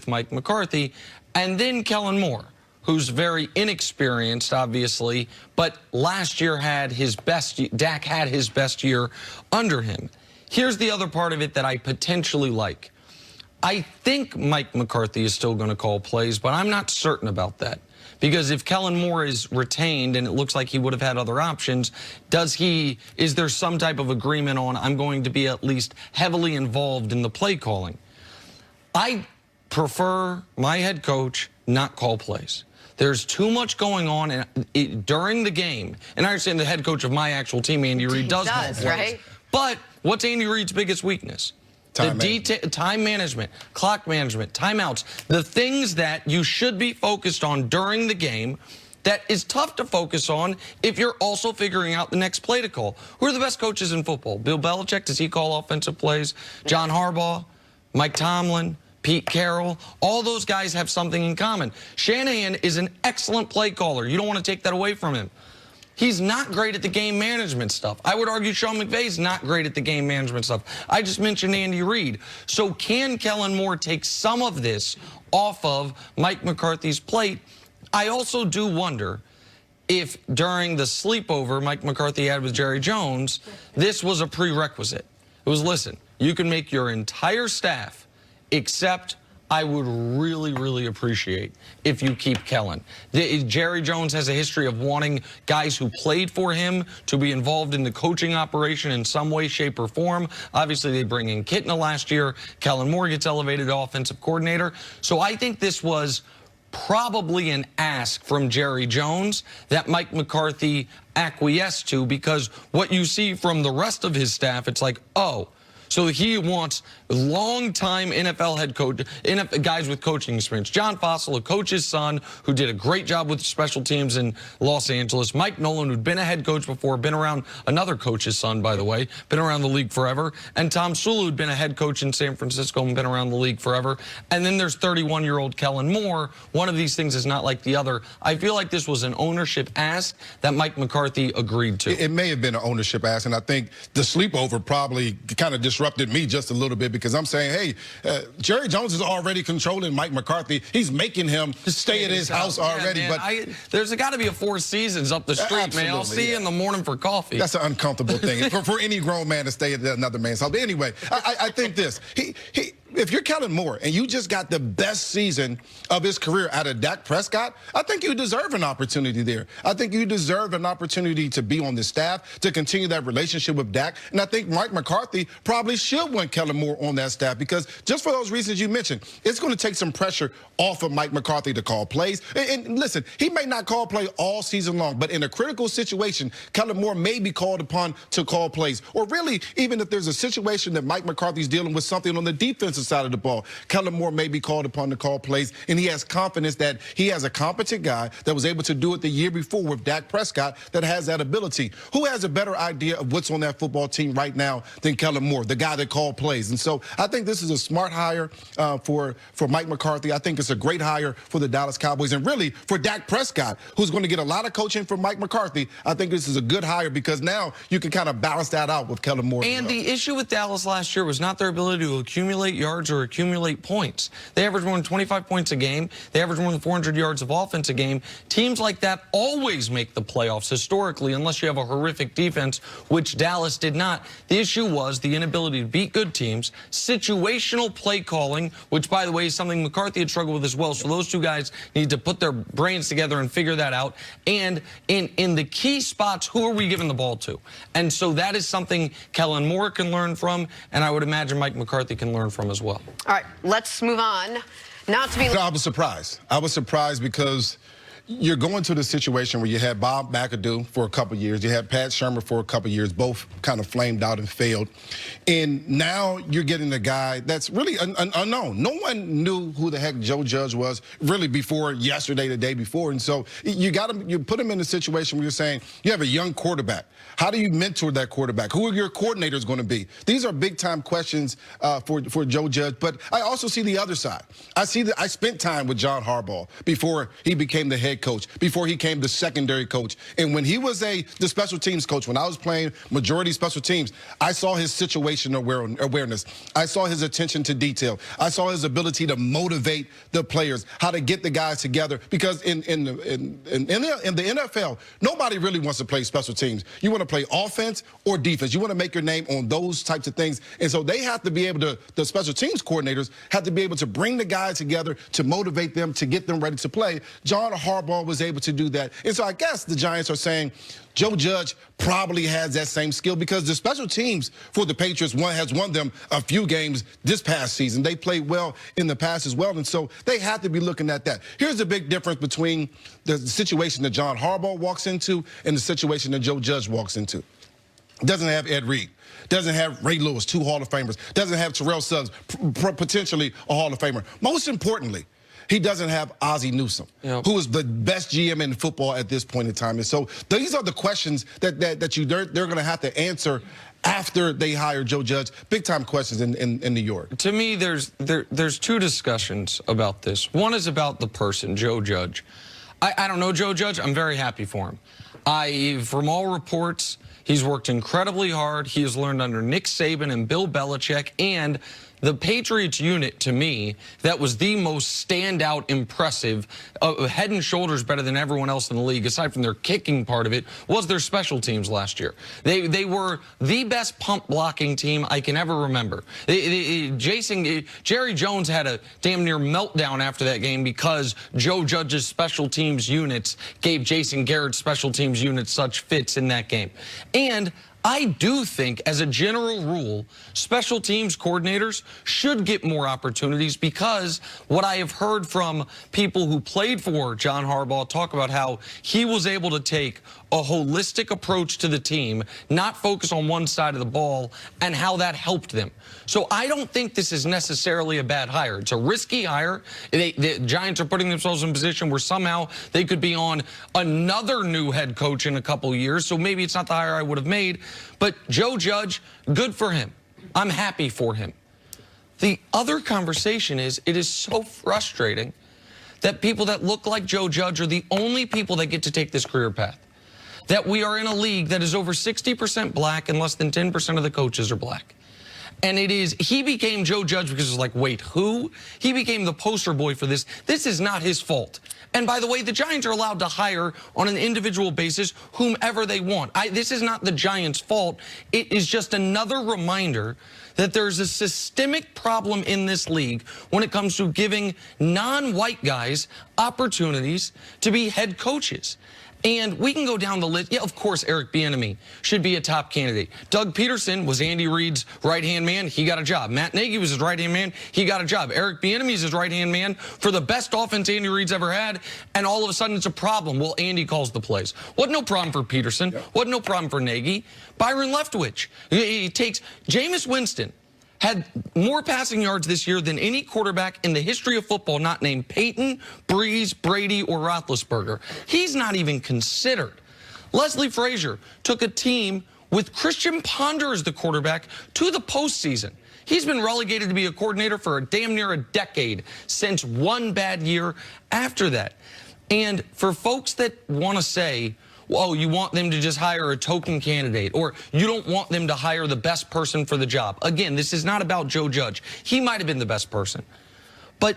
with Mike McCarthy, and then Kellen Moore, who's very inexperienced, obviously, but last year had his best, Dak had his best year under him. Here's the other part of it that I potentially like. I think Mike McCarthy is still going to call plays, but I'm not certain about that. Because if Kellen Moore is retained, and it looks like he would have had other options, is there some type of agreement on, I'm going to be at least heavily involved in the play calling? I prefer my head coach not call plays. There's too much going on during the game. And I understand the head coach of my actual team, Andy Reid, does call plays. Right? But what's Andy Reid's biggest weakness? Time management, clock management, timeouts, the things that you should be focused on during the game that is tough to focus on if you're also figuring out the next play to call. Who are the best coaches in football? Bill Belichick, does he call offensive plays? John Harbaugh, Mike Tomlin, Pete Carroll, all those guys have something in common. Shanahan is an excellent play caller. You don't want to take that away from him. He's not great at the game management stuff. I would argue Sean McVay's not great at the game management stuff. I just mentioned Andy Reid. So can Kellen Moore take some of this off of Mike McCarthy's plate? I also do wonder if during the sleepover Mike McCarthy had with Jerry Jones, this was a prerequisite. It was, listen, you can make your entire staff, except I would really, really appreciate if you keep Kellen. Jerry Jones has a history of wanting guys who played for him to be involved in the coaching operation in some way, shape, or form. Obviously, they bring in Kitna last year. Kellen Moore gets elevated to offensive coordinator. So I think this was probably an ask from Jerry Jones that Mike McCarthy acquiesced to, because what you see from the rest of his staff, it's like, oh, so he wants long-time NFL head coach, guys with coaching experience. John Fossil, a coach's son, who did a great job with special teams in Los Angeles. Mike Nolan, who'd been a head coach before, been around another coach's son, by the way, been around the league forever. And Tom Sula, who'd been a head coach in San Francisco and been around the league forever. And then there's 31-year-old Kellen Moore. One of these things is not like the other. I feel like this was an ownership ask that Mike McCarthy agreed to. It may have been an ownership ask, and I think the sleepover probably kind of disrupted me just a little bit, because I'm saying, hey, Jerry Jones is already controlling Mike McCarthy. He's making him stay at his house already. Yeah, man, but there's got to be a Four Seasons up the street, absolutely, man. I'll see you in the morning for coffee. That's an uncomfortable thing for any grown man to stay at another man's house. But anyway, I think this. If you're Kellen Moore and you just got the best season of his career out of Dak Prescott, I think you deserve an opportunity there. I think you deserve an opportunity to be on the staff, to continue that relationship with Dak. And I think Mike McCarthy probably should want Kellen Moore on that staff, because just for those reasons you mentioned, it's going to take some pressure off of Mike McCarthy to call plays. And listen, he may not call play all season long, but in a critical situation, Kellen Moore may be called upon to call plays. Or really, even if there's a situation that Mike McCarthy's dealing with something on the defensive side of the ball, Kellen Moore may be called upon to call plays, and he has confidence that he has a competent guy that was able to do it the year before with Dak Prescott that has that ability. Who has a better idea of what's on that football team right now than Kellen Moore, the guy that called plays? And so I think this is a smart hire for Mike McCarthy. I think it's a great hire for the Dallas Cowboys, and really for Dak Prescott, who's going to get a lot of coaching from Mike McCarthy. I think this is a good hire, because now you can kind of balance that out with Kellen Moore. And the issue with Dallas last year was not their ability to accumulate yards or accumulate points. They averaged more than 25 points a game. They averaged more than 400 yards of offense a game. Teams like that always make the playoffs historically, unless you have a horrific defense, which Dallas did not. The issue was the inability to beat good teams, situational play calling, which, by the way, is something McCarthy had struggled with as well. So those two guys need to put their brains together and figure that out. And in the key spots, who are we giving the ball to? And so that is something Kellen Moore can learn from, and I would imagine Mike McCarthy can learn from as well. All right, let's move on. Not to be... I was surprised. I was surprised because you're going to the situation where you had Bob McAdoo for a couple years. You had Pat Shermer for a couple years, both kind of flamed out and failed. And now you're getting a guy that's really unknown. No one knew who the heck Joe Judge was really before yesterday, the day before. And so you put him in a situation where you're saying you have a young quarterback. How do you mentor that quarterback? Who are your coordinators going to be? These are big-time questions for Joe Judge. But I also see the other side. I spent time with John Harbaugh before he became the head head coach before he came the secondary coach. And when he was the special teams coach, when I was playing majority special teams, I saw his situational awareness. I saw his attention to detail. I saw his ability to motivate the players, how to get the guys together. Because in the NFL, nobody really wants to play special teams. You want to play offense or defense. You want to make your name on those types of things. And so they have to be able to, the special teams coordinators have to be able to bring the guys together to motivate them, to get them ready to play. John Harbaugh was able to do that. And so I guess the Giants are saying Joe Judge probably has that same skill because the special teams for the Patriots has won them a few games this past season. They played well in the past as well, and so they have to be looking at that. Here's the big difference between the situation that John Harbaugh walks into and the situation that Joe Judge walks into. Doesn't have Ed Reed. Doesn't have Ray Lewis, 2 Hall of Famers. Doesn't have Terrell Suggs, potentially a Hall of Famer. Most importantly, he doesn't have Ozzie Newsome, who is the best GM in football at this point in time. And so these are the questions that they're going to have to answer after they hire Joe Judge. Big-time questions in New York. To me, there's 2 discussions about this. One is about the person, Joe Judge. I don't know Joe Judge. I'm very happy for him. From all reports, he's worked incredibly hard. He has learned under Nick Saban and Bill Belichick, and the Patriots unit, to me, that was the most standout, impressive, head and shoulders better than everyone else in the league, aside from their kicking part of it, was their special teams last year. They were the best pump blocking team I can ever remember. Jerry Jones had a damn near meltdown after that game because Joe Judge's special teams units gave Jason Garrett's special teams units such fits in that game. And I do think, as a general rule, special teams coordinators should get more opportunities because what I have heard from people who played for John Harbaugh talk about how he was able to take a holistic approach to the team, not focus on one side of the ball, and how that helped them. So I don't think this is necessarily a bad hire. It's a risky hire. The Giants are putting themselves in a position where somehow they could be on another new head coach in a couple years, so maybe it's not the hire I would have made. But Joe Judge, good for him. I'm happy for him. The other conversation is, it is so frustrating that people that look like Joe Judge are the only people that get to take this career path. That we are in a league that is over 60% black and less than 10% of the coaches are black. And he became Joe Judge because it's like, wait, who? He became the poster boy for this. This is not his fault. And by the way, the Giants are allowed to hire on an individual basis whomever they want. This is not the Giants' fault. It is just another reminder that there's a systemic problem in this league when it comes to giving non-white guys opportunities to be head coaches. And we can go down the list. Yeah, of course, Eric Bieniemy should be a top candidate. Doug Peterson was Andy Reid's right-hand man. He got a job. Matt Nagy was his right-hand man. He got a job. Eric Bieniemy is his right-hand man for the best offense Andy Reid's ever had. And all of a sudden, it's a problem. Well, Andy calls the plays. Wasn't no problem for Peterson. Wasn't no problem for Nagy. Byron Leftwich. He takes Jameis Winston. Had more passing yards this year than any quarterback in the history of football not named Peyton, Breeze, Brady, or Roethlisberger. He's not even considered. Leslie Frazier took a team with Christian Ponder as the quarterback to the postseason. He's been relegated to be a coordinator for damn near a decade since one bad year after that. And for folks that want to say, oh, you want them to just hire a token candidate, or you don't want them to hire the best person for the job. Again, this is not about Joe Judge. He might have been the best person. But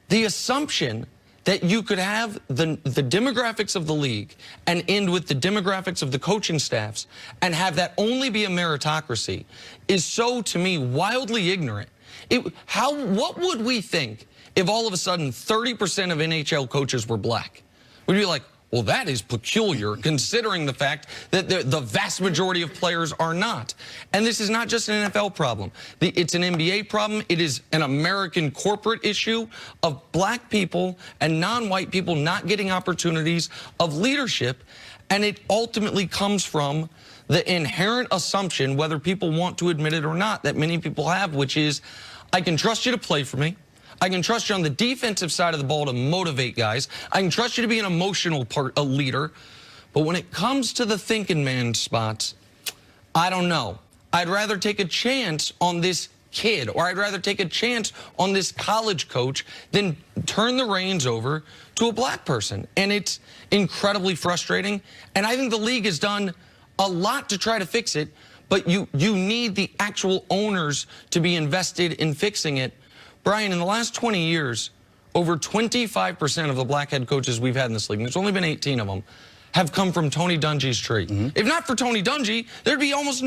the assumption that you could have the demographics of the league and end with the demographics of the coaching staffs and have that only be a meritocracy is so, to me, wildly ignorant. What would we think if all of a sudden 30% of NHL coaches were black? We'd be like, well, that is peculiar, considering the fact that the vast majority of players are not. And this is not just an NFL problem. It's an NBA problem. It is an American corporate issue of black people and non-white people not getting opportunities of leadership. And it ultimately comes from the inherent assumption, whether people want to admit it or not, that many people have, which is, I can trust you to play for me. I can trust you on the defensive side of the ball to motivate guys. I can trust you to be an emotional a leader. But when it comes to the thinking man spots, I don't know. I'd rather take a chance on this kid, or I'd rather take a chance on this college coach than turn the reins over to a black person. And it's incredibly frustrating. And I think the league has done a lot to try to fix it, but you need the actual owners to be invested in fixing it. Brian, in the last 20 years, over 25% of the black head coaches we've had in this league, and there's only been 18 of them, have come from Tony Dungy's tree. If not for Tony Dungy, there'd be almost